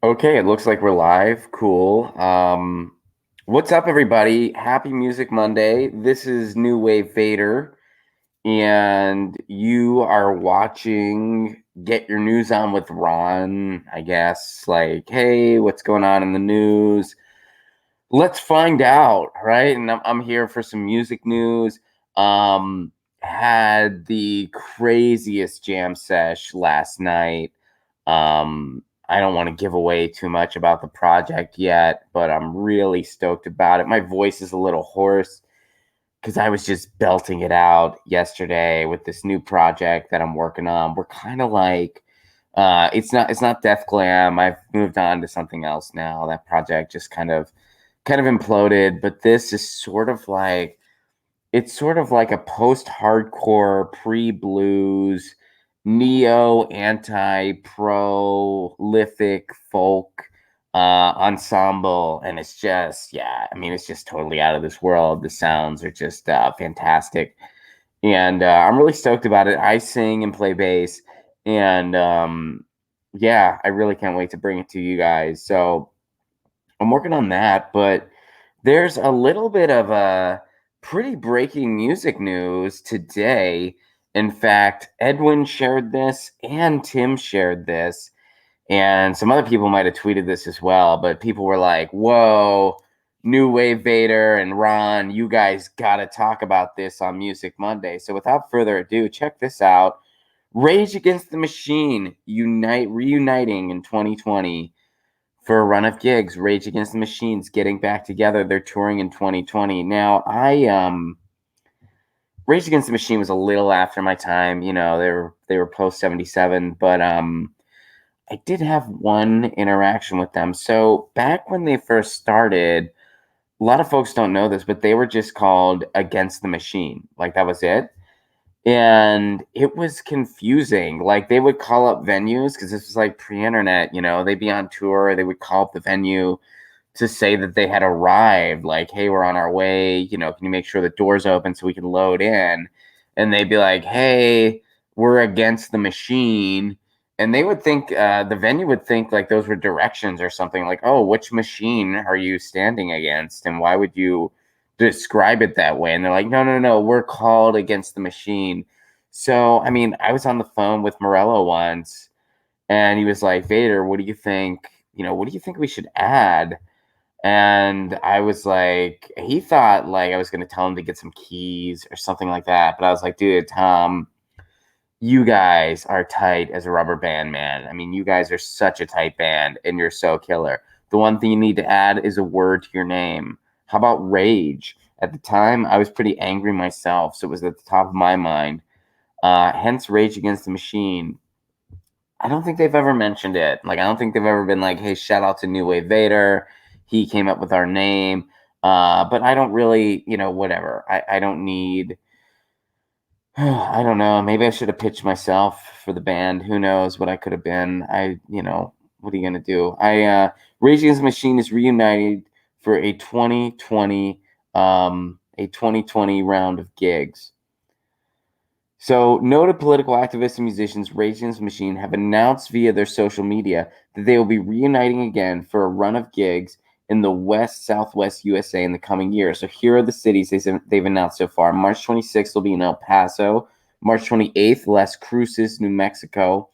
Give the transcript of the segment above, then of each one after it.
Okay, it looks like we're live. Cool. What's up, everybody? Happy Music Monday. This is New Wave Vader, and you are watching Get Your News On with Ron, I guess. Like, hey, what's going on in the news? Let's find out, right? And I'm here for some music news. Um, had the craziest jam sesh last night. I don't want to give away too much about the project yet, but I'm really stoked about it. My voice is a little hoarse because I was just belting it out yesterday with this new project that I'm working on. We're kind of like it's not death glam. I've moved on to something else now. That project just kind of imploded, but this is sort of like a post-hardcore, pre-blues, neo anti-prolific folk ensemble, and it's just, yeah, I mean, it's just totally out of this world. The sounds are just fantastic, and I'm really stoked about it. I sing and play bass, and yeah, I really can't wait to bring it to you guys. So I'm working on that, but there's a little bit of a pretty breaking music news today. In fact, Edwin shared this and Tim shared this, and some other people might have tweeted this as well, but people were like, whoa, New Wave Vader and Ron, you guys got to talk about this on Music Monday. So without further ado, check this out. Rage Against the Machine reuniting in 2020 for a run of gigs. Rage Against the Machine's getting back together. They're touring in 2020. Now, I Rage Against the Machine was a little after my time. You know, they were post 77, but I did have one interaction with them. So back when they first started, a lot of folks don't know this, but they were just called Against the Machine. Like that was it. And it was confusing. Like they would call up venues because this was like pre-internet, you know, they'd be on tour, they would call up the venue to say that they had arrived, like, hey, we're on our way, you know, can you make sure the doors open so we can load in? And they'd be like, hey, we're against the machine. And they would think, the venue would think like those were directions or something, like, oh, which machine are you standing against? And why would you describe it that way? And they're like, no, no, no, we're called Against the Machine. So, I mean, I was on the phone with Morello once and he was like, Vader, what do you think? You know, what do you think we should add? And I was like, he thought like I was going to tell him to get some keys or something like that. But I was like, dude, Tom, you guys are tight as a rubber band, man. I mean, you guys are such a tight band and you're so killer. The one thing you need to add is a word to your name. How about rage? At the time, I was pretty angry myself, so it was at the top of my mind. Hence, Rage Against the Machine. I don't think they've ever mentioned it. Like, I don't think they've ever been like, hey, shout out to New Wave Vader. He came up with our name. But I don't really, you know, whatever. I don't need, I don't know. Maybe I should have pitched myself for the band. Who knows what I could have been? What are you going to do? Rage Against the Machine is reunited for a 2020 round of gigs. So, noted political activists and musicians Rage Against the Machine have announced via their social media that they will be reuniting again for a run of gigs in the West Southwest USA in the coming year. So, here are the cities they've announced so far. March 26th will be in El Paso. March 28th, Las Cruces, New Mexico.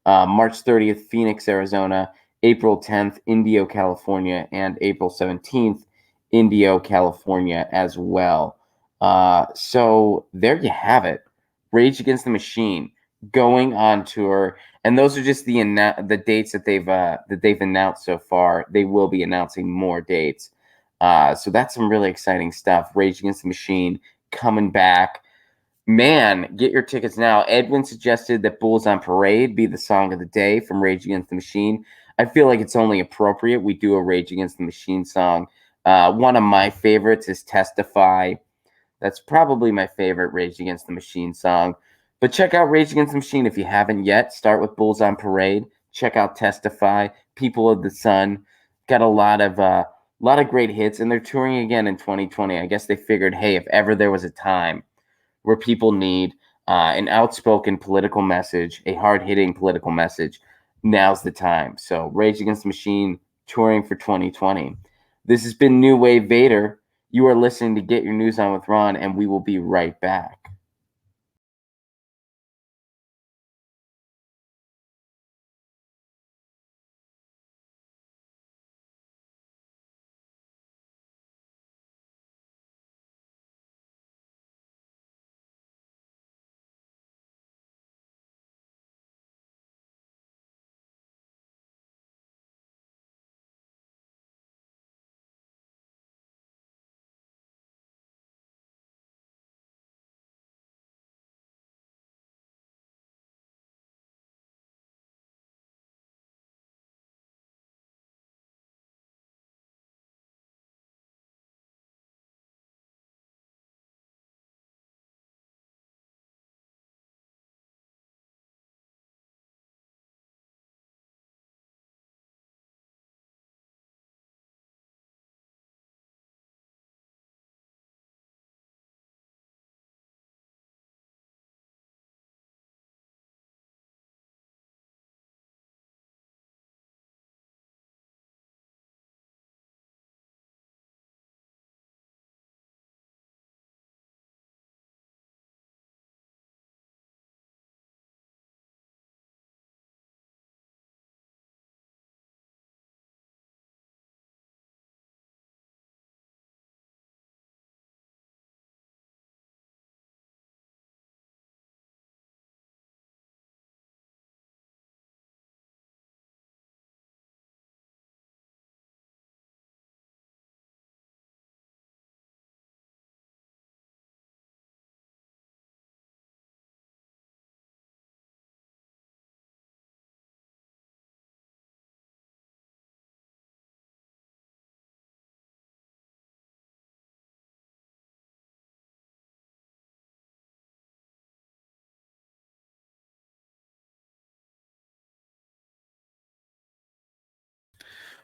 March 30th, Phoenix, Arizona. April 10th, Indio, California. And April 17th, Indio, California as well. So, there you have it. Rage Against the Machine going on tour, and those are just the dates that they've announced so far. They will be announcing more dates, so that's some really exciting stuff. Rage Against the Machine coming back, man! Get your tickets now. Edwin suggested that "Bulls on Parade" be the song of the day from Rage Against the Machine. I feel like it's only appropriate we do a Rage Against the Machine song. One of my favorites is "Testify." That's probably my favorite Rage Against the Machine song. But check out Rage Against the Machine if you haven't yet. Start with Bulls on Parade. Check out Testify, People of the Sun. Got a lot of great hits, and they're touring again in 2020. I guess they figured, hey, if ever there was a time where people need an outspoken political message, a hard-hitting political message, now's the time. So Rage Against the Machine touring for 2020. This has been New Wave Vader. You are listening to Get Your News On with Ron, and we will be right back.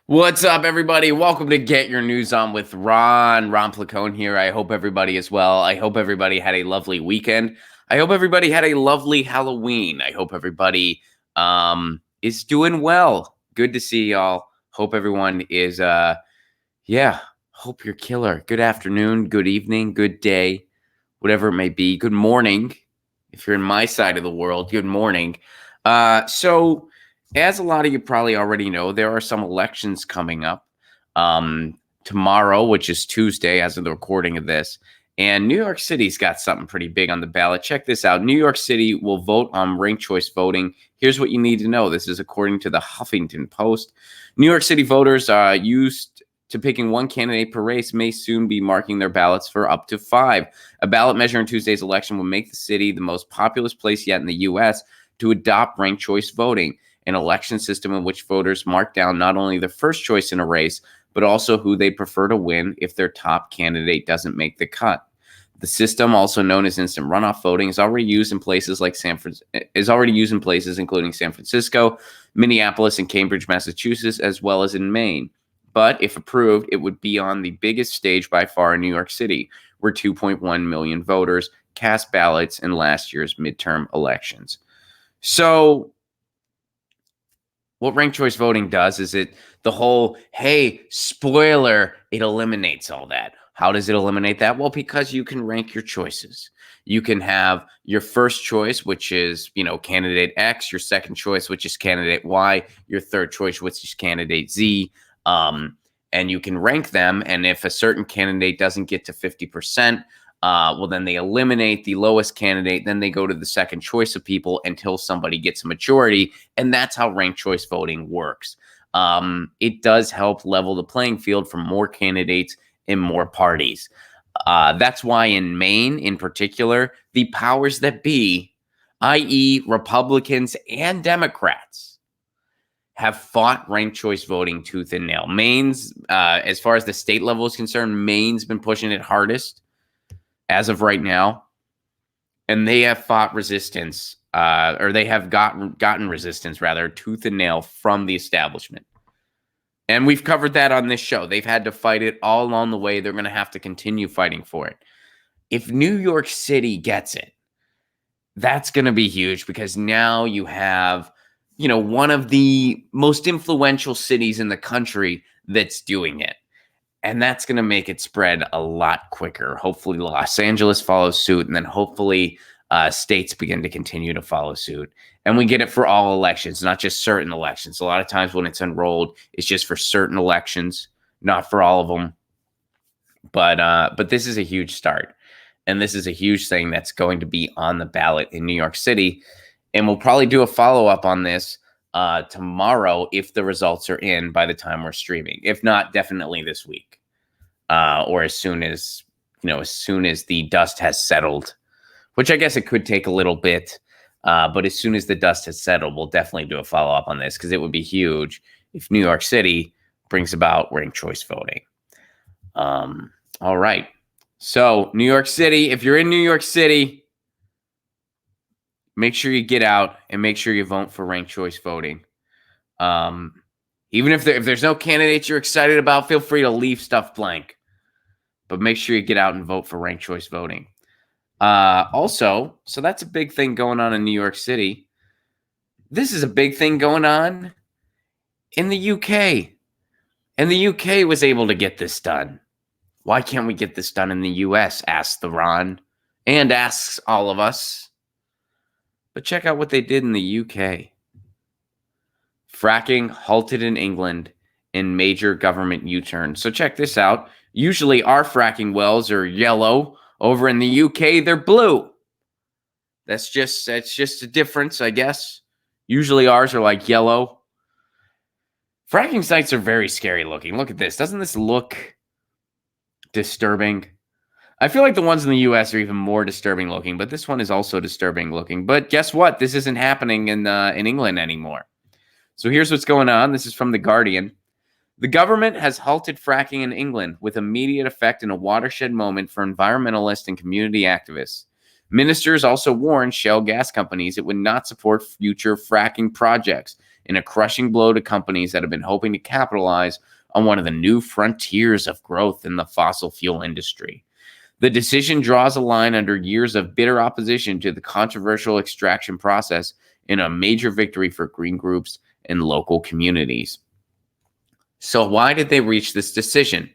What's up, everybody? Welcome to Get Your News On with Ron. Ron Placone here. I hope everybody is well. I hope everybody had a lovely weekend. I hope everybody had a lovely Halloween. I hope everybody is doing well. Good to see y'all. Hope everyone is hope you're killer. Good afternoon, good evening, good day, whatever it may be. Good morning. If you're in my side of the world, good morning. So as a lot of you probably already know, there are some elections coming up tomorrow, which is Tuesday as of the recording of this. And New York City's got something pretty big on the ballot. Check this out. New York City will vote on ranked choice voting. Here's what you need to know. This is according to the Huffington Post. New York City voters used to picking one candidate per race may soon be marking their ballots for up to 5. A ballot measure in Tuesday's election will make the city the most populous place yet in the U.S. to adopt ranked choice voting, an election system in which voters mark down not only their first choice in a race, but also who they prefer to win if their top candidate doesn't make the cut. The system, also known as instant runoff voting, is already used in places including San Francisco, Minneapolis, and Cambridge, Massachusetts, as well as in Maine. But if approved, it would be on the biggest stage by far in New York City, where 2.1 million voters cast ballots in last year's midterm elections. So what ranked choice voting does is hey, spoiler, it eliminates all that. How does it eliminate that? Well, because you can rank your choices. You can have your first choice, which is, candidate X, your second choice, which is candidate Y, your third choice, which is candidate Z. And you can rank them. And if a certain candidate doesn't get to 50%, then they eliminate the lowest candidate. Then they go to the second choice of people until somebody gets a majority. And that's how ranked choice voting works. It does help level the playing field for more candidates and more parties. That's why in Maine, in particular, the powers that be, i.e. Republicans and Democrats, have fought ranked choice voting tooth and nail. Maine's, as far as the state level is concerned, Maine's been pushing it hardest as of right now. And they have fought resistance, or they have gotten resistance, rather, tooth and nail from the establishment. And we've covered that on this show. They've had to fight it all along the way. They're going to have to continue fighting for it. If New York City gets it, that's going to be huge, because now you have one of the most influential cities in the country that's doing it. And that's going to make it spread a lot quicker. Hopefully, Los Angeles follows suit, and then hopefully states begin to continue to follow suit. And we get it for all elections, not just certain elections. A lot of times when it's enrolled, it's just for certain elections, not for all of them. But this is a huge start. And this is a huge thing that's going to be on the ballot in New York City. And we'll probably do a follow-up on this tomorrow if the results are in by the time we're streaming. If not, definitely this week. Or as soon as the dust has settled, which I guess it could take a little bit. But as soon as the dust has settled, we'll definitely do a follow-up on this, because it would be huge if New York City brings about ranked choice voting. All right. So New York City, if you're in New York City, make sure you get out and make sure you vote for ranked choice voting. Even if there's no candidates you're excited about, feel free to leave stuff blank. But make sure you get out and vote for ranked choice voting. Also, so that's a big thing going on in New York City. This is a big thing going on in the UK. And the UK was able to get this done. Why can't we get this done in the US? Asks the Ron, and asks all of us. But check out what they did in the UK. Fracking halted in England in major government U-turn. So check this out. Usually our fracking wells are yellow. Over in the UK, they're blue. That's just a difference, I guess. Usually ours are like yellow. Fracking sites are very scary looking. Look at this. Doesn't this look disturbing? I feel like the ones in the US are even more disturbing looking, but this one is also disturbing looking. But guess what? This isn't happening in England anymore. So here's what's going on. This is from The Guardian. The government has halted fracking in England with immediate effect in a watershed moment for environmentalists and community activists. Ministers also warned shale gas companies it would not support future fracking projects, in a crushing blow to companies that have been hoping to capitalize on one of the new frontiers of growth in the fossil fuel industry. The decision draws a line under years of bitter opposition to the controversial extraction process and a major victory for green groups and local communities. So why did they reach this decision?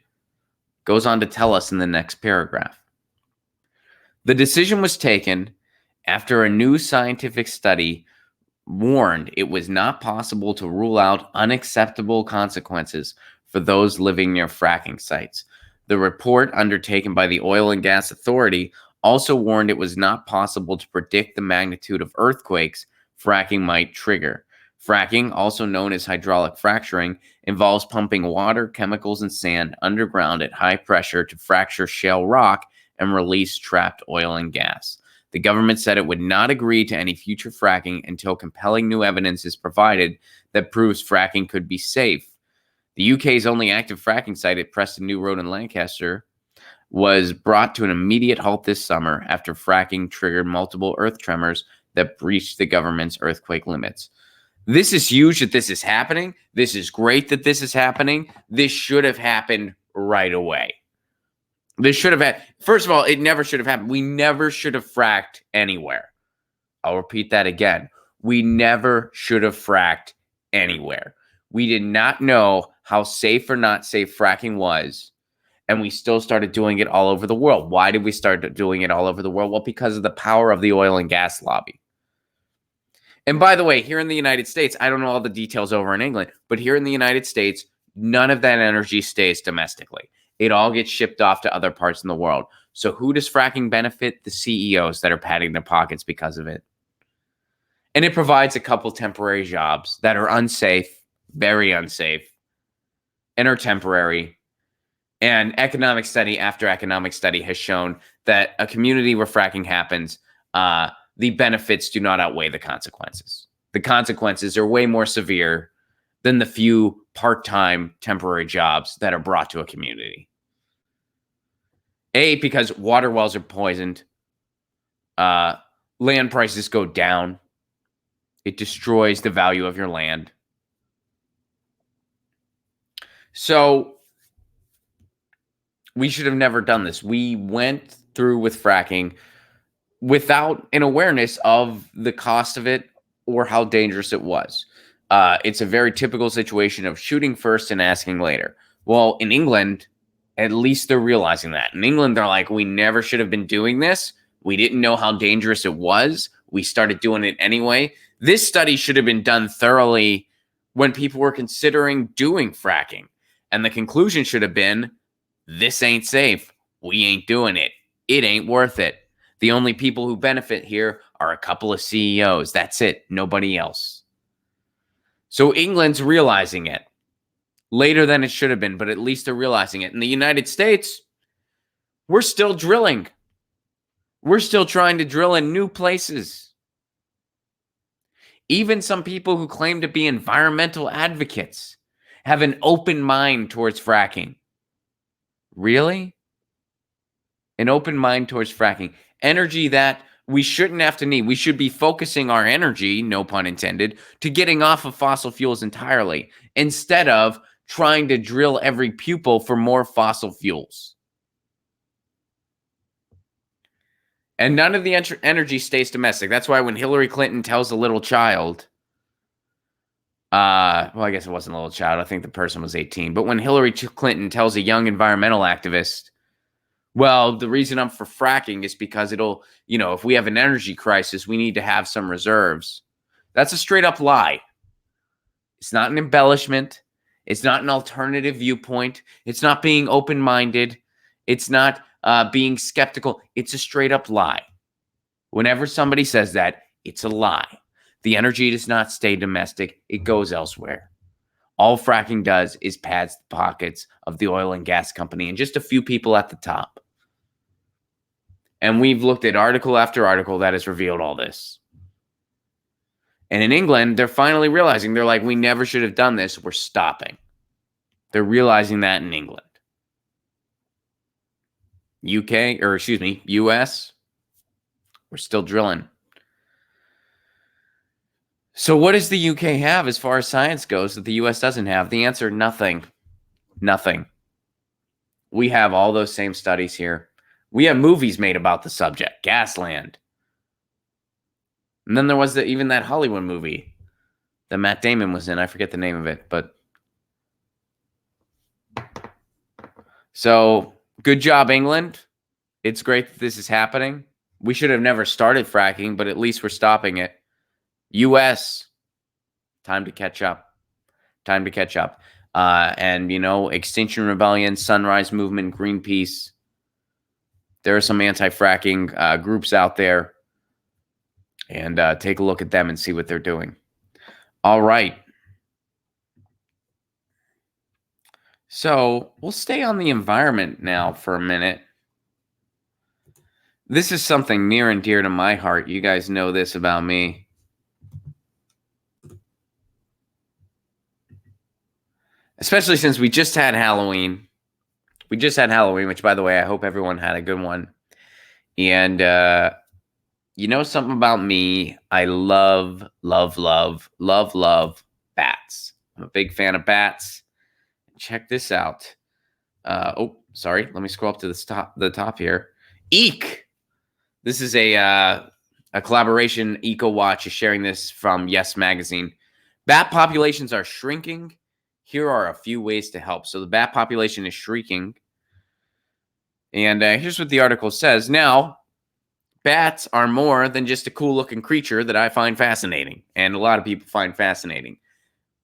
Goes on to tell us in the next paragraph. The decision was taken after a new scientific study warned it was not possible to rule out unacceptable consequences for those living near fracking sites. The report undertaken by the Oil and Gas Authority also warned it was not possible to predict the magnitude of earthquakes fracking might trigger. Fracking, also known as hydraulic fracturing, involves pumping water, chemicals, and sand underground at high pressure to fracture shale rock and release trapped oil and gas. The government said it would not agree to any future fracking until compelling new evidence is provided that proves fracking could be safe. The UK's only active fracking site at Preston New Road in Lancaster was brought to an immediate halt this summer after fracking triggered multiple earth tremors that breached the government's earthquake limits. This is huge that this is happening. This is great that this is happening. This should have happened right away. This should have had, first of all, it never should have happened. We never should have fracked anywhere. I'll repeat that again. We never should have fracked anywhere. We did not know how safe or not safe fracking was, and we still started doing it all over the world. Why did we start doing it all over the world? Well, because of the power of the oil and gas lobby. And by the way, here in the United States, I don't know all the details over in England, but here in the United States, none of that energy stays domestically. It all gets shipped off to other parts in the world. So who does fracking benefit? The CEOs that are padding their pockets because of it. And it provides a couple temporary jobs that are unsafe, very unsafe, and are temporary. And economic study after economic study has shown that a community where fracking happens, the benefits do not outweigh the consequences. The consequences are way more severe than the few part-time temporary jobs that are brought to a community. A, because water wells are poisoned. Land prices go down. It destroys the value of your land. So we should have never done this. We went through with fracking without an awareness of the cost of it or how dangerous it was. It's a very typical situation of shooting first and asking later. Well, in England, at least they're realizing that. In England, they're like, we never should have been doing this. We didn't know how dangerous it was. We started doing it anyway. This study should have been done thoroughly when people were considering doing fracking. And the conclusion should have been, this ain't safe. We ain't doing it. It ain't worth it. The only people who benefit here are a couple of CEOs. That's it. Nobody else. So England's realizing it later than it should have been, but at least they're realizing it. In the United States, we're still drilling. We're still trying to drill in new places. Even some people who claim to be environmental advocates have an open mind towards fracking. Really? An open mind towards fracking. Energy that we shouldn't have to need. We should be focusing our energy, no pun intended, to getting off of fossil fuels entirely, instead of trying to drill every pupil for more fossil fuels. And none of the energy stays domestic. That's why when Hillary Clinton tells a little child, well, I guess it wasn't a little child. I think the person was 18. But when Hillary Clinton tells a young environmental activist, well, the reason I'm for fracking is because it'll, if we have an energy crisis, we need to have some reserves. That's a straight up lie. It's not an embellishment. It's not an alternative viewpoint. It's not being open-minded. It's not being skeptical. It's a straight up lie. Whenever somebody says that, it's a lie. The energy does not stay domestic. It goes elsewhere. All fracking does is pads the pockets of the oil and gas company and just a few people at the top. And we've looked at article after article that has revealed all this. And in England, they're finally realizing, they're like, we never should have done this. We're stopping. They're realizing that in England. US, we're still drilling. So what does the UK have as far as science goes that the US doesn't have? The answer, nothing. Nothing. We have all those same studies here. We have movies made about the subject, Gasland. And then there was even that Hollywood movie that Matt Damon was in. I forget the name of it, but so good job, England. It's great that this is happening. We should have never started fracking, but at least we're stopping it. US, time to catch up. Time to catch up. And, Extinction Rebellion, Sunrise Movement, Greenpeace. There are some anti-fracking groups out there. And take a look at them and see what they're doing. All right. So we'll stay on the environment now for a minute. This is something near and dear to my heart. You guys know this about me. Especially since we just had Halloween. We just had Halloween, which, by the way, I hope everyone had a good one. And something about me, I love, love, love, love, love bats. I'm a big fan of bats. Check this out. Sorry. Let me scroll up to the top here. Eek! This is a collaboration. EcoWatch is sharing this from Yes Magazine. Bat populations are shrinking. Here are a few ways to help. So the bat population is shrinking. And here's what the article says. Now, bats are more than just a cool-looking creature that I find fascinating, and a lot of people find fascinating.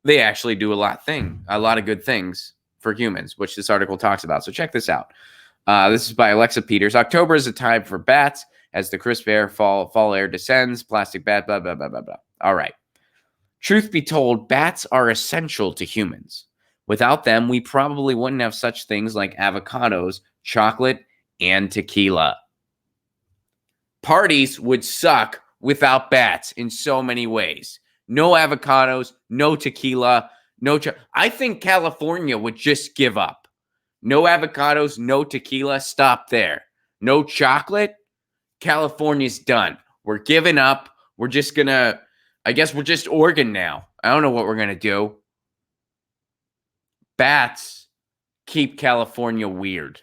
They actually do a lot of good things for humans, which this article talks about. So check this out. This is by Alexa Peters. October is a time for bats as the crisp air, fall air descends. Plastic bat, blah, blah, blah, blah, blah. All right. Truth be told, bats are essential to humans. Without them, we probably wouldn't have such things like avocados, chocolate, and tequila. Parties would suck without bats in so many ways. No avocados, no tequila, I think California would just give up. No avocados, no tequila, stop there. No chocolate, California's done. We're giving up. We're just gonna, I guess we're just Oregon now. I don't know what we're gonna do. Bats keep California weird.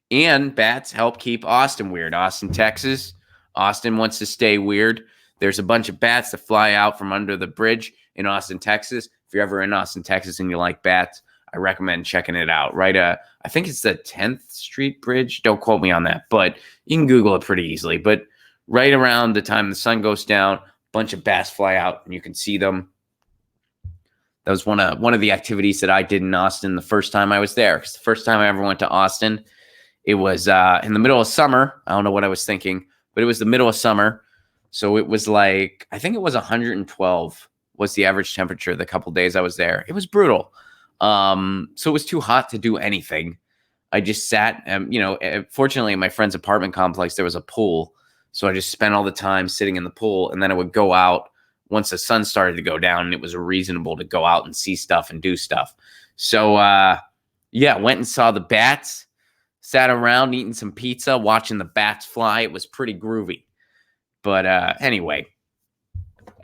And bats help keep Austin weird. Austin, Texas. Austin wants to stay weird. There's a bunch of bats that fly out from under the bridge in Austin, Texas. If you're ever in Austin, Texas, and you like bats, I recommend checking it out. Right, I think it's the 10th Street Bridge. Don't quote me on that, but you can Google it pretty easily. But right around the time the sun goes down, a bunch of bats fly out, and you can see them. That was one of the activities that I did in Austin the first time I was there. Because the first time I ever went to Austin, it was in the middle of summer. I don't know what I was thinking, but it was the middle of summer. So it was like, I think it was 112 was the average temperature the couple days I was there. It was brutal. So it was too hot to do anything. I just sat, fortunately in my friend's apartment complex, there was a pool. So I just spent all the time sitting in the pool, and then I would go out once the sun started to go down, and it was reasonable to go out and see stuff and do stuff. So, went and saw the bats, sat around eating some pizza, watching the bats fly. It was pretty groovy. But anyway,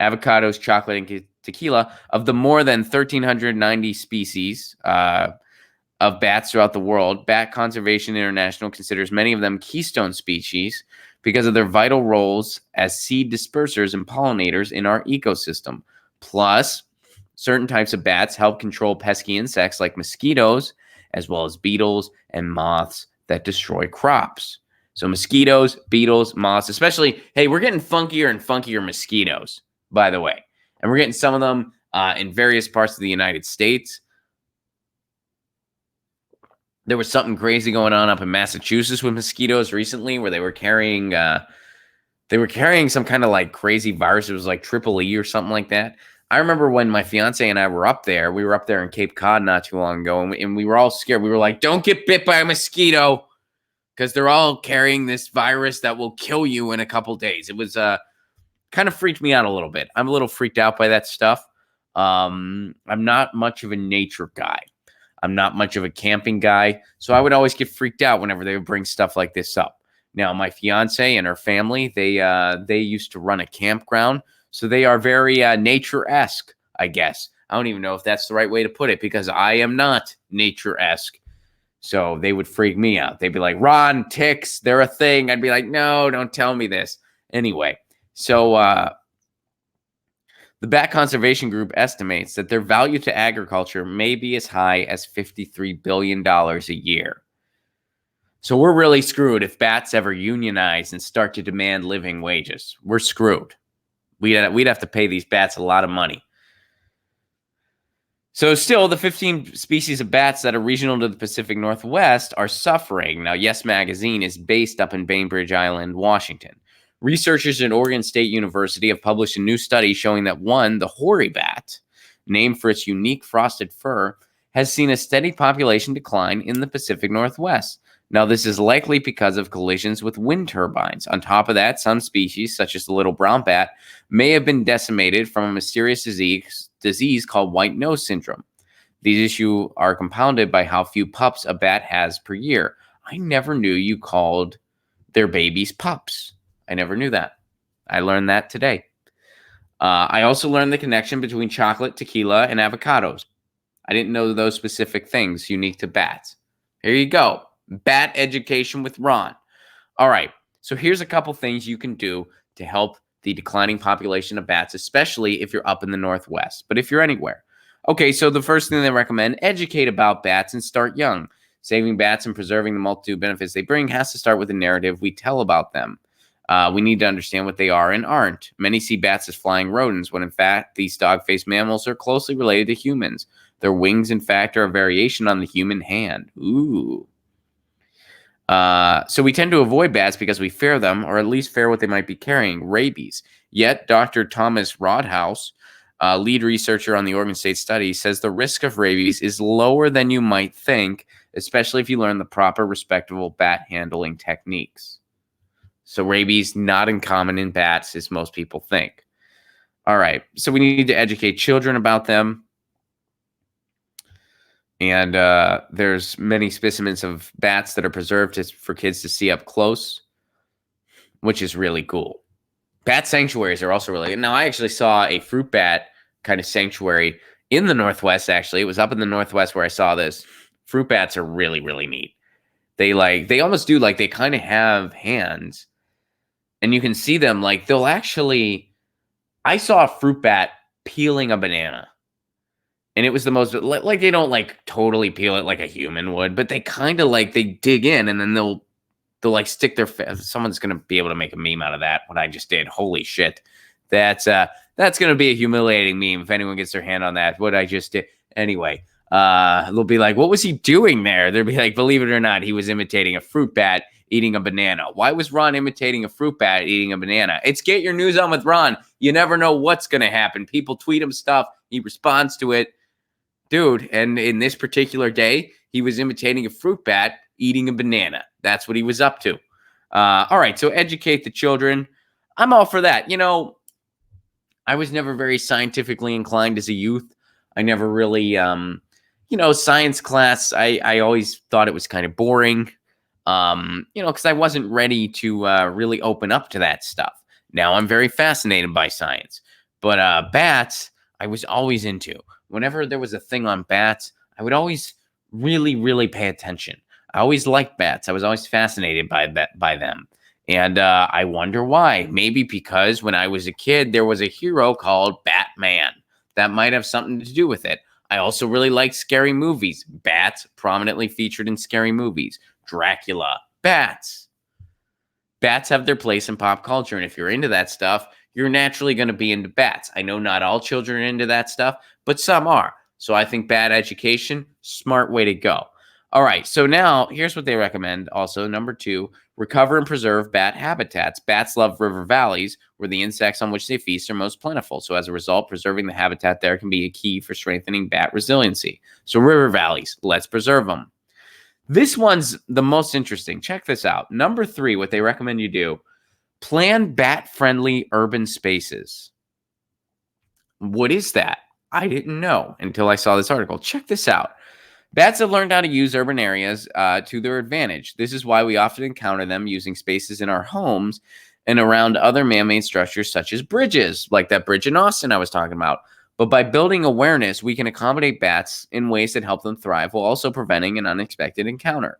avocados, chocolate, and tequila. Of the more than 1,390 species of bats throughout the world, Bat Conservation International considers many of them keystone species because of their vital roles as seed dispersers and pollinators in our ecosystem. Plus, certain types of bats help control pesky insects like mosquitoes, as well as beetles and moths that destroy crops. So mosquitoes, beetles, moths, especially, hey, we're getting funkier and funkier mosquitoes, by the way. And we're getting some of them in various parts of the United States. There was something crazy going on up in Massachusetts with mosquitoes recently, where they were carrying some kind of like crazy virus. It was like triple E or something like that. I remember when my fiance and I were up there. We were up there in Cape Cod not too long ago, and we were all scared. We were like, "Don't get bit by a mosquito," because they're all carrying this virus that will kill you in a couple days. It was kind of freaked me out a little bit. I'm a little freaked out by that stuff. I'm not much of a nature guy. I'm not much of a camping guy, so I would always get freaked out whenever they would bring stuff like this up. Now, my fiance and her family, they used to run a campground, so they are very nature-esque, I guess. I don't even know if that's the right way to put it, because I am not nature-esque. So they would freak me out. They'd be like, "Ron, ticks, they're a thing." I'd be like, "No, don't tell me this." Anyway, so the Bat Conservation Group estimates that their value to agriculture may be as high as $53 billion a year. So we're really screwed if bats ever unionize and start to demand living wages. We're screwed. We'd have to pay these bats a lot of money. So still, the 15 species of bats that are regional to the Pacific Northwest are suffering. Now, Yes Magazine is based up in Bainbridge Island, Washington. Researchers at Oregon State University have published a new study showing that the hoary bat, named for its unique frosted fur, has seen a steady population decline in the Pacific Northwest. Now, this is likely because of collisions with wind turbines. On top of that, some species, such as the little brown bat, may have been decimated from a mysterious disease called white nose syndrome. These issues are compounded by how few pups a bat has per year. I never knew you called their babies pups. I never knew that. I learned that today. I also learned the connection between chocolate, tequila, and avocados. I didn't know those specific things unique to bats. Here you go. Bat education with Ron. All right. So here's a couple things you can do to help the declining population of bats, especially if you're up in the Northwest, but if you're anywhere. Okay, so the first thing they recommend, educate about bats and start young. Saving bats and preserving the multitude benefits they bring has to start with a narrative we tell about them. We need to understand what they are and aren't. Many see bats as flying rodents, when in fact, these dog-faced mammals are closely related to humans. Their wings, in fact, are a variation on the human hand. Ooh. So we tend to avoid bats because we fear them, or at least fear what they might be carrying, rabies. Yet, Dr. Thomas Rodhouse, lead researcher on the Oregon State study, says the risk of rabies is lower than you might think, especially if you learn the proper, respectable bat handling techniques. So rabies, not uncommon in bats, as most people think. All right, so we need to educate children about them. And there's many specimens of bats that are preserved for kids to see up close, which is really cool. Bat sanctuaries are also really good. Now, I actually saw a fruit bat kind of sanctuary in the Northwest, actually. It was up in the Northwest where I saw this. Fruit bats are really, really neat. They almost they kind of have hands. And you can see them, they'll actually I saw a fruit bat peeling a banana. And it was the most, like, they don't like totally peel it like a human would, but they kind of like, they dig in and then they'll like stick their someone's going to be able to make a meme out of that, what I just did. Holy shit. That's going to be a humiliating meme if anyone gets their hand on that, what I just did. Anyway, they'll be like, what was he doing there? They'll be like, believe it or not, he was imitating a fruit bat eating a banana. Why was Ron imitating a fruit bat eating a banana? It's Get Your News On with Ron. You never know what's going to happen. People tweet him stuff. He responds to it. Dude, and in this particular day, he was imitating a fruit bat eating a banana. That's what he was up to. All right, so educate the children. I'm all for that. You know, I was never very scientifically inclined as a youth. I never really, science class, I always thought it was kind of boring, because I wasn't ready to really open up to that stuff. Now I'm very fascinated by science. But bats, I was always into. Whenever there was a thing on bats, I would always really, really pay attention. I always liked bats. I was always fascinated by them. And I wonder why. Maybe because when I was a kid, there was a hero called Batman. That might have something to do with it. I also really like scary movies. Bats prominently featured in scary movies. Dracula. Bats. Bats have their place in pop culture. And if you're into that stuff, you're naturally going to be into bats. I know not all children are into that stuff, but some are. So I think bat education, smart way to go. All right, so now here's what they recommend. Also, number 2, recover and preserve bat habitats. Bats love river valleys where the insects on which they feast are most plentiful. So as a result, preserving the habitat there can be a key for strengthening bat resiliency. So river valleys, let's preserve them. This one's the most interesting. Check this out. Number 3, what they recommend you do, plan bat-friendly urban spaces. What is that? I didn't know until I saw this article. Check this out. Bats have learned how to use urban areas to their advantage. This is why we often encounter them using spaces in our homes and around other man-made structures such as bridges, like that bridge in Austin I was talking about. But by building awareness, we can accommodate bats in ways that help them thrive while also preventing an unexpected encounter.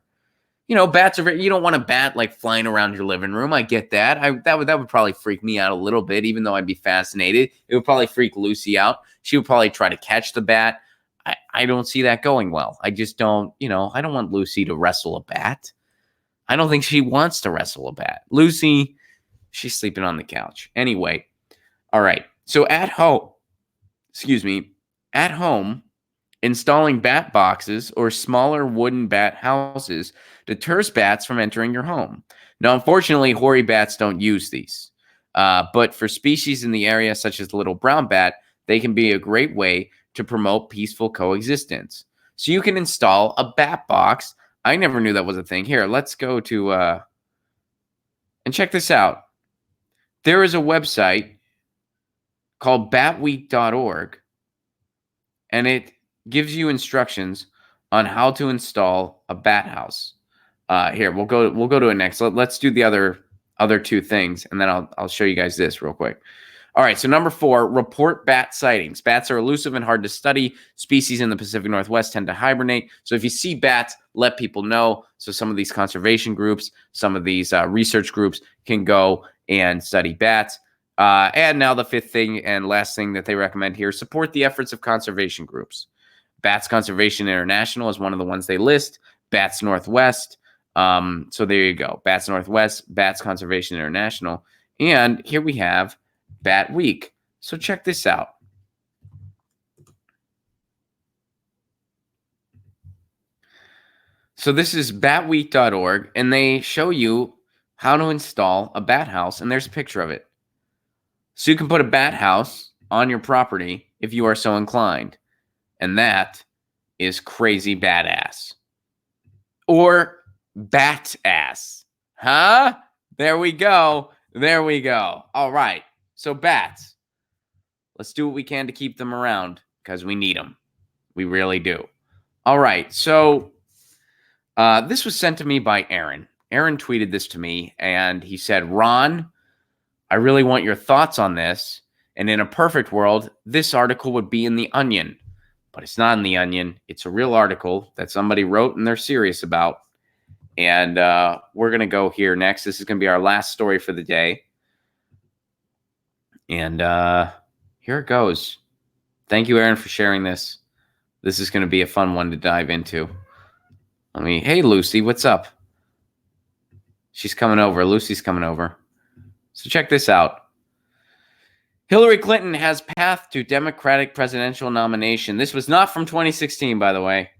You know, bats are, you don't want a bat like flying around your living room. I get that. That would probably freak me out a little bit, even though I'd be fascinated. It would probably freak Lucy out. She would probably try to catch the bat. I don't see that going well. I just don't, I don't want Lucy to wrestle a bat. I don't think she wants to wrestle a bat. Lucy, she's sleeping on the couch. Anyway, all right. So at home, installing bat boxes or smaller wooden bat houses deters bats from entering your home. Now, unfortunately, hoary bats don't use these. But for species in the area, such as the little brown bat, they can be a great way to promote peaceful coexistence. So you can install a bat box. I never knew that was a thing. Here, let's go to, and check this out. There is a website called batweek.org, and it gives you instructions on how to install a bat house. Here, we'll go to it next. Let's do the other 2 things, and then I'll show you guys this real quick. All right, so number 4, report bat sightings. Bats are elusive and hard to study. Species in the Pacific Northwest tend to hibernate. So if you see bats, let people know. So some of these conservation groups, some of these research groups can go and study bats. And now the 5th thing and last thing that they recommend here, support the efforts of conservation groups. Bats Conservation International is one of the ones they list. Bats Northwest. So there you go. Bats Northwest, Bats Conservation International. And here we have Bat Week. So check this out. So this is batweek.org, and they show you how to install a bat house, and there's a picture of it. So you can put a bat house on your property if you are so inclined. And that is crazy badass. Or bat ass. Huh? There we go. There we go. All right. So bats. Let's do what we can to keep them around because we need them. We really do. All right. So this was sent to me by Aaron. Aaron tweeted this to me, and he said, Ron, I really want your thoughts on this. And in a perfect world, this article would be in The Onion. But it's not in The Onion. It's a real article that somebody wrote and they're serious about. And we're going to go here next. This is going to be our last story for the day. And here it goes. Thank you, Aaron, for sharing this. This is going to be a fun one to dive into. Hey, Lucy, what's up? She's coming over. Lucy's coming over. So check this out. Hillary Clinton has path to Democratic presidential nomination. This was not from 2016, by the way.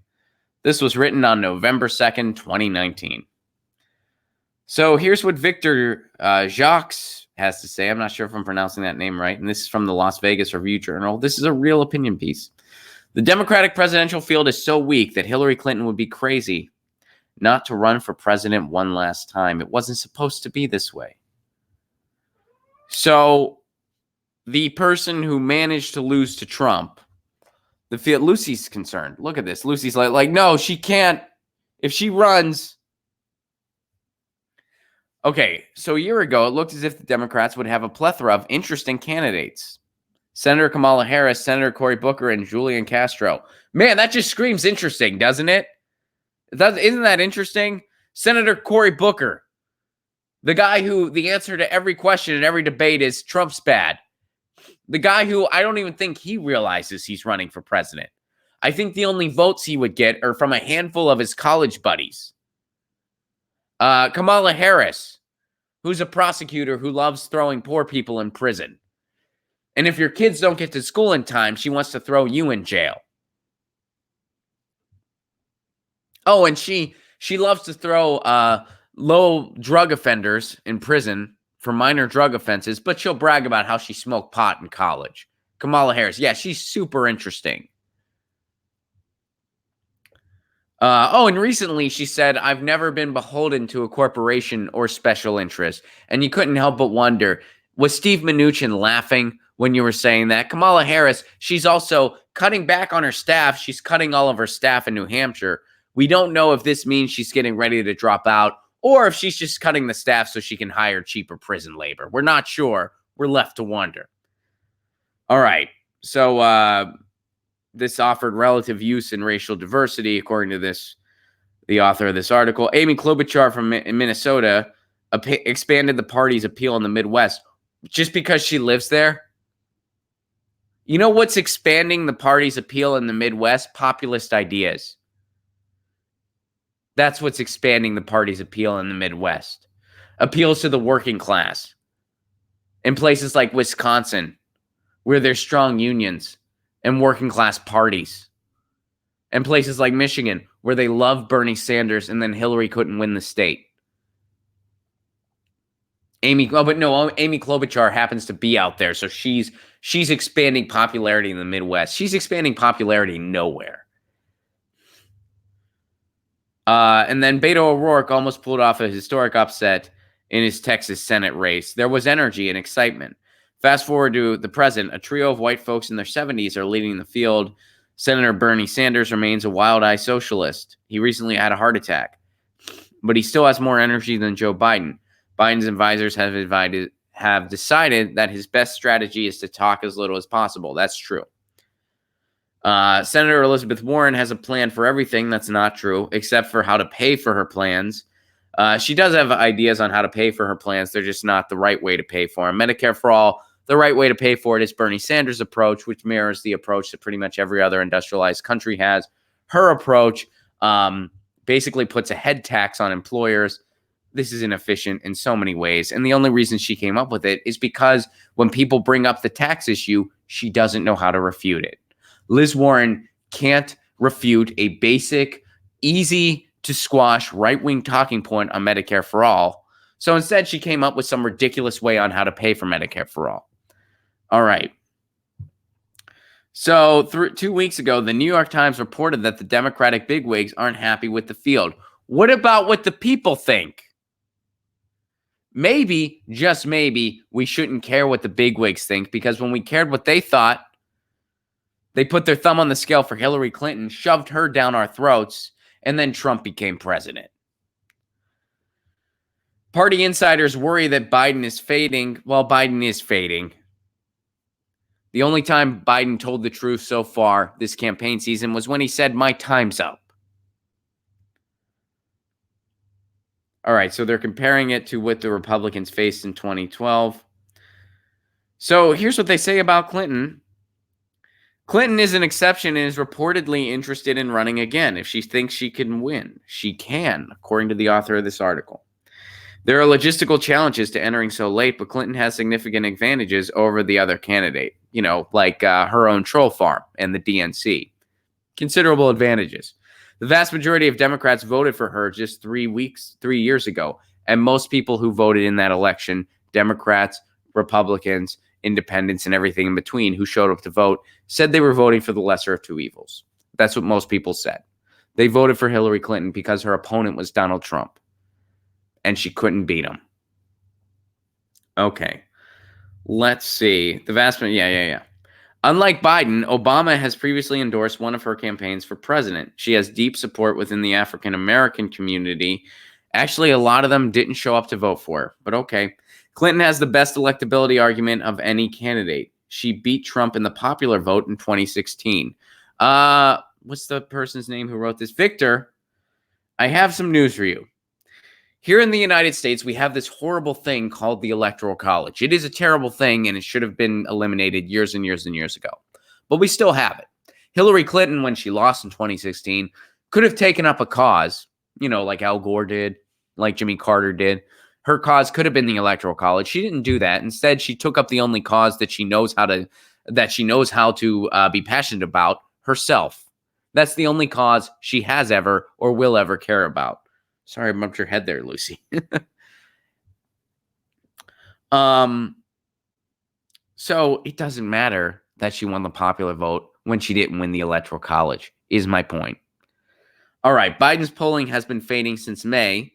This was written on November 2nd, 2019. So here's what Victor Jacques has to say. I'm not sure if I'm pronouncing that name right. And this is from the Las Vegas Review-Journal. This is a real opinion piece. The Democratic presidential field is so weak that Hillary Clinton would be crazy not to run for president one last time. It wasn't supposed to be this way. So the person who managed to lose to Trump, the field, Lucy's concerned. Look at this. Lucy's like, no, she can't. If she runs. Okay, so a year ago, it looked as if the Democrats would have a plethora of interesting candidates. Senator Kamala Harris, Senator Cory Booker, and Julian Castro. Man, that just screams interesting, doesn't it? Isn't that interesting? Senator Cory Booker, the guy who the answer to every question in every debate is Trump's bad. The guy who I don't even think he realizes he's running for president. I think the only votes he would get are from a handful of his college buddies. Kamala Harris, who's a prosecutor who loves throwing poor people in prison. And if your kids don't get to school in time, she wants to throw you in jail. Oh, and she loves to throw low drug offenders in prison for minor drug offenses, but she'll brag about how she smoked pot in college. Kamala Harris, yeah, she's super interesting. And recently she said, I've never been beholden to a corporation or special interest. And you couldn't help but wonder, was Steve Mnuchin laughing when you were saying that? Kamala Harris, she's also cutting back on her staff. She's cutting all of her staff in New Hampshire. We don't know if this means she's getting ready to drop out or if she's just cutting the staff so she can hire cheaper prison labor. We're not sure. We're left to wonder. All right. So this offered relative use in racial diversity, according to the author of this article. Amy Klobuchar from Minnesota expanded the party's appeal in the Midwest just because she lives there. You know what's expanding the party's appeal in the Midwest? Populist ideas. That's what's expanding the party's appeal in the Midwest. Appeals to the working class. In places like Wisconsin, where there's strong unions and working class parties. And places like Michigan, where they love Bernie Sanders and then Hillary couldn't win the state. Amy Klobuchar happens to be out there, so she's expanding popularity in the Midwest. She's expanding popularity nowhere. And then Beto O'Rourke almost pulled off a historic upset in his Texas Senate race. There was energy and excitement. Fast forward to the present, a trio of white folks in their 70s are leading the field. Senator Bernie Sanders remains a wild-eyed socialist. He recently had a heart attack, but he still has more energy than Joe Biden. Biden's advisors have decided that his best strategy is to talk as little as possible. That's true. Senator Elizabeth Warren has a plan for everything. That's not true, except for how to pay for her plans. She does have ideas on how to pay for her plans. They're just not the right way to pay for them. Medicare for all, the right way to pay for it is Bernie Sanders' approach, which mirrors the approach that pretty much every other industrialized country has. Her approach basically puts a head tax on employers. This is inefficient in so many ways. And the only reason she came up with it is because when people bring up the tax issue, she doesn't know how to refute it. Liz Warren can't refute a basic, easy to squash right-wing talking point on Medicare for all. So instead, she came up with some ridiculous way on how to pay for Medicare for all. All right. So 2 weeks ago, the New York Times reported that the Democratic bigwigs aren't happy with the field. What about what the people think? Maybe, just maybe, we shouldn't care what the bigwigs think, because when we cared what they thought, they put their thumb on the scale for Hillary Clinton, shoved her down our throats, and then Trump became president. Party insiders worry that Biden is fading. Well, Biden is fading. The only time Biden told the truth so far this campaign season was when he said, "My time's up." All right, so they're comparing it to what the Republicans faced in 2012. So here's what they say about Clinton. Clinton is an exception and is reportedly interested in running again. If she thinks she can win, she can, according to the author of this article. There are logistical challenges to entering so late, but Clinton has significant advantages over the other candidate, like her own troll farm and the DNC. Considerable advantages. The vast majority of Democrats voted for her just 3 years ago. And most people who voted in that election, Democrats, Republicans, independents, and everything in between who showed up to vote, said they were voting for the lesser of two evils. That's what most people said. They voted for Hillary Clinton because her opponent was Donald Trump. And she couldn't beat him. Okay. Let's see. The vast majority, yeah. Unlike Biden, Obama has previously endorsed one of her campaigns for president. She has deep support within the African American community. Actually, a lot of them didn't show up to vote for her, but okay. Clinton has the best electability argument of any candidate. She beat Trump in the popular vote in 2016. What's the person's name who wrote this? Victor, I have some news for you. Here in the United States, we have this horrible thing called the Electoral College. It is a terrible thing, and it should have been eliminated years and years and years ago. But we still have it. Hillary Clinton, when she lost in 2016, could have taken up a cause, like Al Gore did, like Jimmy Carter did. Her cause could have been the Electoral College. She didn't do that. Instead, she took up the only cause that she knows how to be passionate about, herself. That's the only cause she has ever or will ever care about. Sorry, I bumped your head there, Lucy. So it doesn't matter that she won the popular vote when she didn't win the Electoral College, is my point. All right, Biden's polling has been fading since May.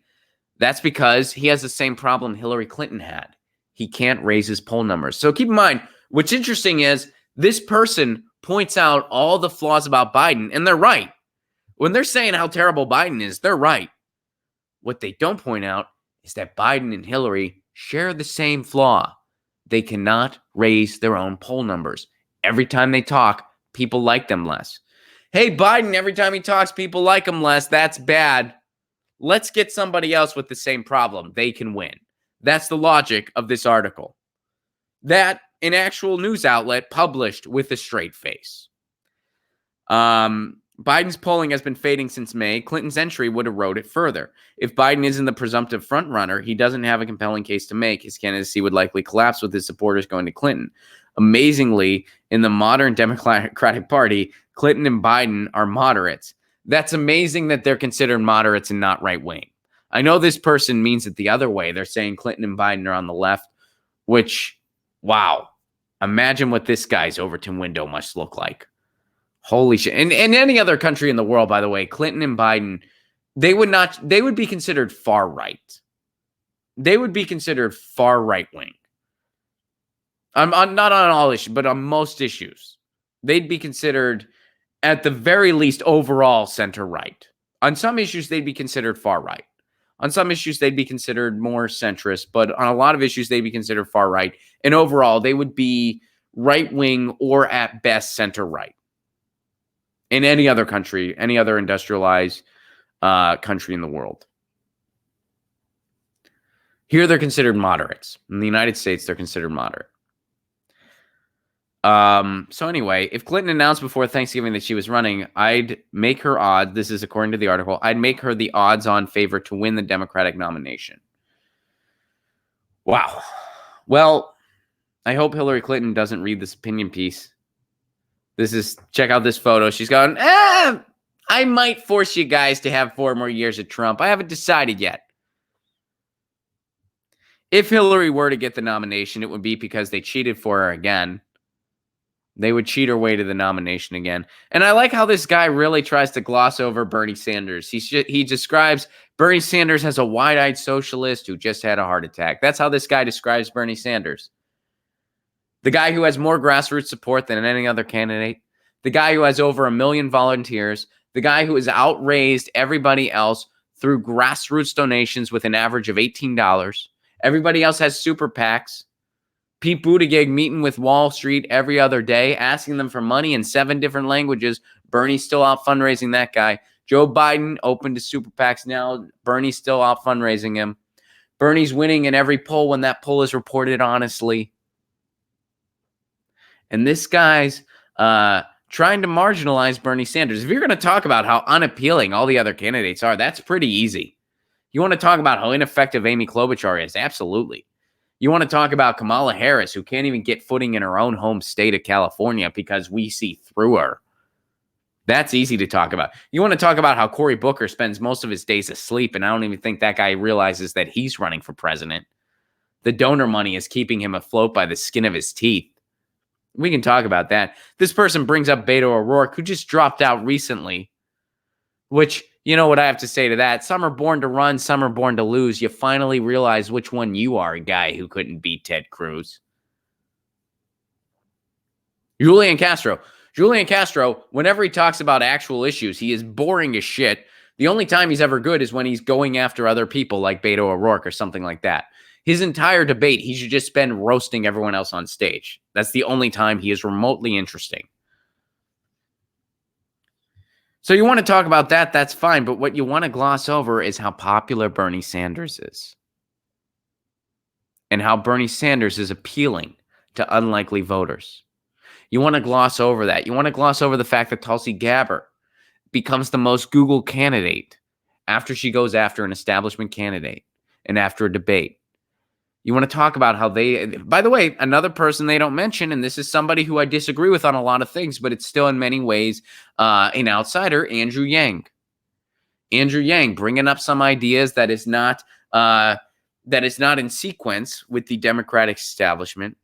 That's because he has the same problem Hillary Clinton had. He can't raise his poll numbers. So keep in mind, what's interesting is this person points out all the flaws about Biden, and they're right. When they're saying how terrible Biden is, they're right. What they don't point out is that Biden and Hillary share the same flaw. They cannot raise their own poll numbers. Every time they talk, people like them less. Hey, Biden, every time he talks, people like him less. That's bad. Let's get somebody else with the same problem. They can win. That's the logic of this article. That an actual news outlet published with a straight face. Biden's polling has been fading since May. Clinton's entry would erode it further. If Biden isn't the presumptive frontrunner, he doesn't have a compelling case to make. His candidacy would likely collapse with his supporters going to Clinton. Amazingly, in the modern Democratic Party, Clinton and Biden are moderates. That's amazing that they're considered moderates and not right-wing. I know this person means it the other way. They're saying Clinton and Biden are on the left, which, wow. Imagine what this guy's Overton window must look like. Holy shit. And any other country in the world, by the way, Clinton and Biden, they would be considered far right. They would be considered far right wing. Not on all issues, but on most issues. They'd be considered, at the very least, overall center right. On some issues, they'd be considered far right. On some issues, they'd be considered more centrist, but on a lot of issues, they'd be considered far right. And overall, they would be right wing or at best center right. In any other country, any other industrialized country in the world. Here, they're considered moderates. In the United States, they're considered moderate. So anyway, if Clinton announced before Thanksgiving that she was running, I'd make her odds. This is according to the article. I'd make her the odds-on favorite to win the Democratic nomination. Wow. Well, I hope Hillary Clinton doesn't read this opinion piece. Check out this photo. She's going, I might force you guys to have 4 more years of Trump. I haven't decided yet. If Hillary were to get the nomination, it would be because they cheated for her again. They would cheat her way to the nomination again. And I like how this guy really tries to gloss over Bernie Sanders. He describes Bernie Sanders as a wide-eyed socialist who just had a heart attack. That's how this guy describes Bernie Sanders. The guy who has more grassroots support than any other candidate. The guy who has over 1 million volunteers. The guy who has outraised everybody else through grassroots donations with an average of $18. Everybody else has super PACs. Pete Buttigieg meeting with Wall Street every other day, asking them for money in 7 different languages. Bernie's still out fundraising that guy. Joe Biden open to super PACs now. Bernie's still out fundraising him. Bernie's winning in every poll when that poll is reported honestly. And this guy's trying to marginalize Bernie Sanders. If you're going to talk about how unappealing all the other candidates are, that's pretty easy. You want to talk about how ineffective Amy Klobuchar is? Absolutely. You want to talk about Kamala Harris, who can't even get footing in her own home state of California because we see through her? That's easy to talk about. You want to talk about how Cory Booker spends most of his days asleep, and I don't even think that guy realizes that he's running for president. The donor money is keeping him afloat by the skin of his teeth. We can talk about that. This person brings up Beto O'Rourke, who just dropped out recently, which, you know what I have to say to that? Some are born to run, some are born to lose. You finally realize which one you are, a guy who couldn't beat Ted Cruz. Julian Castro, whenever he talks about actual issues, he is boring as shit. The only time he's ever good is when he's going after other people like Beto O'Rourke or something like that. His entire debate, he should just spend roasting everyone else on stage. That's the only time he is remotely interesting. So you want to talk about that, that's fine. But what you want to gloss over is how popular Bernie Sanders is. And how Bernie Sanders is appealing to unlikely voters. You want to gloss over that. You want to gloss over the fact that Tulsi Gabbard becomes the most Googled candidate after she goes after an establishment candidate and after a debate. You want to talk about how they, by the way, another person they don't mention, and this is somebody who I disagree with on a lot of things, but it's still in many ways an outsider, Andrew Yang. Andrew Yang bringing up some ideas that is not in sequence with the Democratic establishment,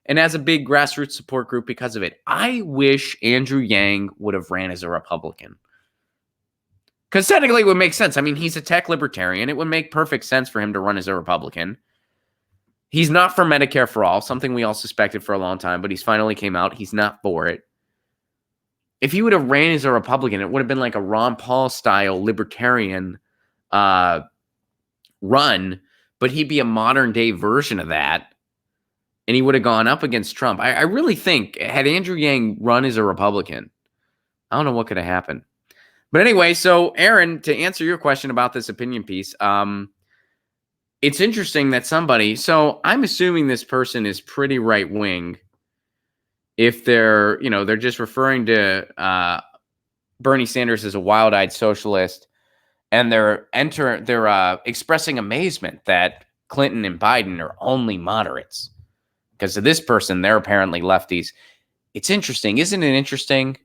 and has a big grassroots support group because of it. I wish Andrew Yang would have ran as a Republican. Because technically it would make sense. I mean, he's a tech libertarian. It would make perfect sense for him to run as a Republican. He's not for Medicare for all, something we all suspected for a long time, but he's finally came out. He's not for it. If he would have ran as a Republican, it would have been like a Ron Paul-style libertarian run, but he'd be a modern-day version of that. And he would have gone up against Trump. I really think, had Andrew Yang run as a Republican, I don't know what could have happened. But anyway, so Aaron, to answer your question about this opinion piece, it's interesting that somebody, so I'm assuming this person is pretty right-wing if they're just referring to Bernie Sanders as a wild-eyed socialist, and they're expressing amazement that Clinton and Biden are only moderates. Because to this person, they're apparently lefties. It's interesting. Isn't it interesting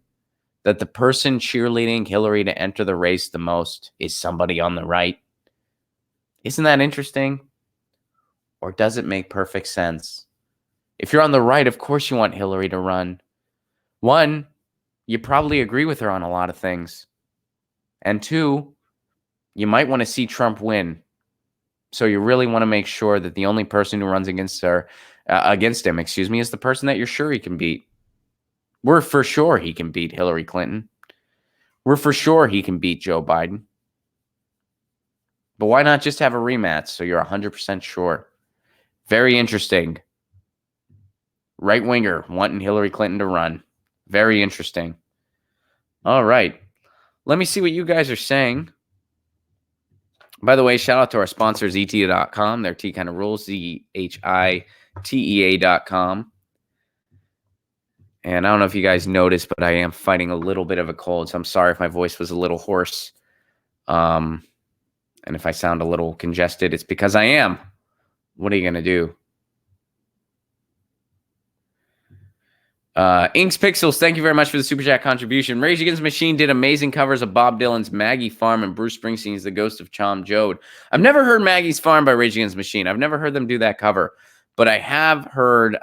that the person cheerleading Hillary to enter the race the most is somebody on the right? Isn't that interesting? Or does it make perfect sense? If you're on the right, of course you want Hillary to run. One, you probably agree with her on a lot of things. And two, you might want to see Trump win. So you really want to make sure that the only person who runs against him, is the person that you're sure he can beat. We're for sure he can beat Hillary Clinton. We're for sure he can beat Joe Biden. But why not just have a rematch so you're 100% sure? Very interesting. Right-winger wanting Hillary Clinton to run. Very interesting. All right. Let me see what you guys are saying. By the way, shout out to our sponsors, ET.com. Their T kind of rules, ZHITEA.com. And I don't know if you guys noticed, but I am fighting a little bit of a cold, so I'm sorry if my voice was a little hoarse. And if I sound a little congested, it's because I am. What are you going to do? Inks Pixels, thank you very much for the Super Chat contribution. Rage Against the Machine did amazing covers of Bob Dylan's Maggie Farm and Bruce Springsteen's The Ghost of Tom Joad. I've never heard Maggie's Farm by Rage Against the Machine. I've never heard them do that cover, but I have heard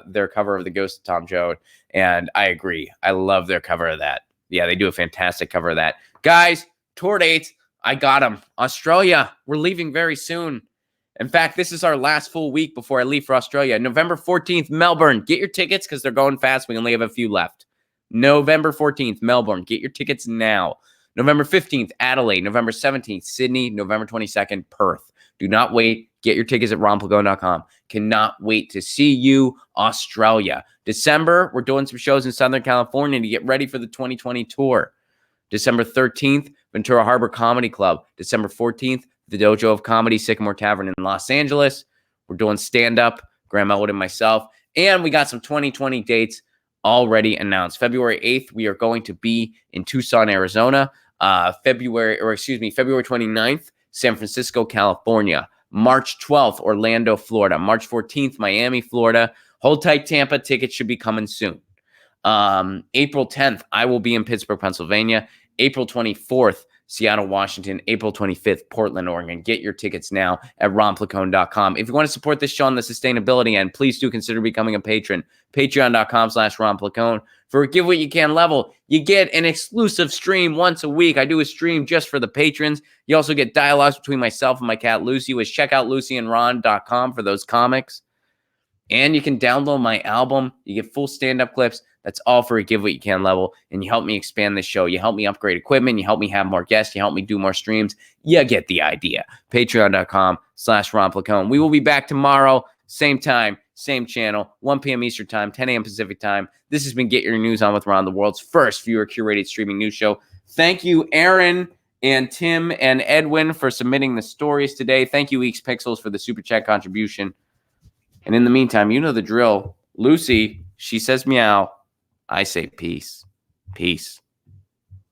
their cover of The Ghost of Tom Joad, and I agree. I love their cover of that. Yeah, they do a fantastic cover of that. Guys, tour dates, I got them. Australia, we're leaving very soon. In fact, this is our last full week before I leave for Australia. November 14th, Melbourne. Get your tickets because they're going fast. We only have a few left. November 14th, Melbourne. Get your tickets now. November 15th, Adelaide. November 17th, Sydney. November 22nd, Perth. Do not wait. Get your tickets at ronpagone.com. Cannot wait to see you, Australia. December, we're doing some shows in Southern California to get ready for the 2020 tour. December 13th, Ventura Harbor Comedy Club. December 14th, the Dojo of Comedy, Sycamore Tavern in Los Angeles. We're doing stand-up, Graham Elwood and myself. And we got some 2020 dates already announced. February 8th, we are going to be in Tucson, Arizona. February 29th, San Francisco, California. March 12th, Orlando, Florida. March 14th, Miami, Florida. Hold tight, Tampa. Tickets should be coming soon. April 10th, I will be in Pittsburgh, Pennsylvania. April 24th, Seattle, Washington. April 25th, Portland, Oregon. Get your tickets now at ronplacone.com. If you want to support this show on the sustainability end, please do consider becoming a patron. Patreon.com/ronplacone. For a give what you can level, you get an exclusive stream once a week. I do a stream just for the patrons. You also get dialogues between myself and my cat Lucy, which check out lucyandron.com for those comics. And you can download my album. You get full stand-up clips. That's all for a give what you can level. And you help me expand the show. You help me upgrade equipment. You help me have more guests. You help me do more streams. You get the idea. Patreon.com/Ron Placone. We will be back tomorrow. Same time, same channel, 1 p.m. Eastern Time, 10 a.m. Pacific Time. This has been Get Your News On with Ron, the world's first viewer-curated streaming news show. Thank you, Aaron and Tim and Edwin, for submitting the stories today. Thank you, Eeks Pixels, for the Super Chat contribution. And in the meantime, you know the drill. Lucy, she says meow. I say peace. Peace.